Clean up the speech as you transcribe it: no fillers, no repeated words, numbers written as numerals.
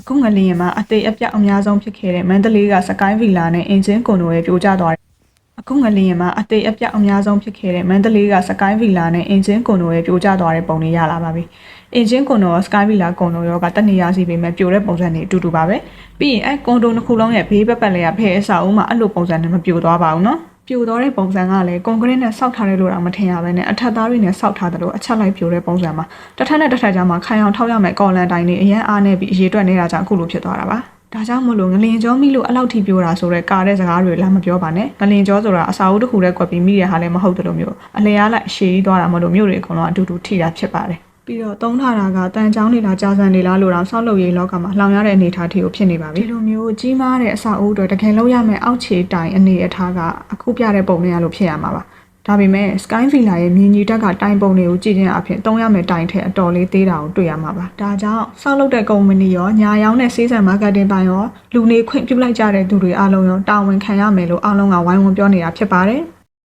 အခုငလျင်မှာအသေးအပြတ်အများဆုံးဖြစ်ခဲ့တဲ့မန္တလေးကစကိုင်းဗီလာနဲ့အင်ဂျင်ကွန်တို့ရဲ့ပြိုကျသွားတယ်။အခုငလျင်မှာအသေးအပြတ်အများဆုံးဖြစ်ခဲ့တဲ့မန္တလေးကစကိုင်းဗီလာနဲ့အင်ဂျင်ကွန်တို့ရဲ့ပြိုကျသွားတဲ့ပုံတွေရလာပါပြီ။အင်ဂျင်ကွန်တို့စကိုင်းဗီလာကွန်တို့ရောကတက်နေရစီပေမဲ့ပြိုတဲ့ပုံစံတွေအတူတူပါပဲ။ပြီးရင်ကွန်တို့နှစ်ခုလုံးရဲ့ဘေးပတ်လည်းဖဲအဆောက်အဦမှာအဲ့လိုပုံစံနဲ့မပြိုသွားပါဘူးနော်။ပြိုတော့တဲ့ပုံစံကလည်းကွန်ကရစ်နဲ့ဆောက်ထားတယ်လို့တော့မထင်ရဘဲနဲ့အထက်သားတွေနဲ့ဆောက်ထားတယ်လို့အချက်လိုက်ပြိုတဲ့ပုံစံမှာတစ်ထပ်နဲ့တစ်ထပ်ကြားမှာခိုင်အောင်ထောက်ရမယ်ကော်လန်တိုင်းတွေအရန်အားနေပြီးအရေးတွက်နေတာကြောင့်အခုလိုဖြစ်သွားတာပါဒါကြောင့်မလို့ငလင်ကြောမိလို့အလောက်ထိပြိုတာဆိုတော့ကာတဲ့စကားတွေလာမပြောပါနဲ့ငလင်ကြောဆိုတာအစာအုပ်တစ်ခုတည်းကွက်ပြီးမိရဟာလည်းမဟုတ်တယ်လို့မျိုးအလျားလိုက်ရှည်ကြီးသွားတာမလို့မျိုးတွေအကုန်လုံးအတူတူထိတာဖြစ်ပါတယ်ပြီးတော့သုံးထားတာကတန်ချောင်းနေလားကြာစံနေလားလို့တော့ဆောက်လုပ်ရေးလောကမှာလောင်ရတဲ့အနေအထားတွေကိုဖြစ်နေပါပြီဒီလိုမျိုးကြီးမားတဲ့အဆောက်အဦတွေတကယ်လို့ရမယ်အောက်ခြေတိုင်အနေအထားကအခုပြတဲ့ပုံနဲ့လို့ဖြစ်ရမှာပါဒါပေမဲ့ Sky Villa ရဲ့မြင်းကြီးတက်ကတိုင်ပုံတွေကိုကြည့်ခြင်းအပြင်သုံးရမယ့်တိုင်ထက်အတော်လေးသေးတာကိုတွေ့ရမှာပါဒါကြောင့်ဆောက်လုပ်တဲ့ကုမ္ပဏီရောညာရောင်းတဲ့စေးဆန် marketing ပိုင်းရောလူနေခွင့်ပြုလိုက်ကြတဲ့သူတွေအားလုံးရောတာဝန်ခံရမယ်လို့အားလုံးကဝိုင်းဝန်းပြောနေတာဖြစ်ပါတယ်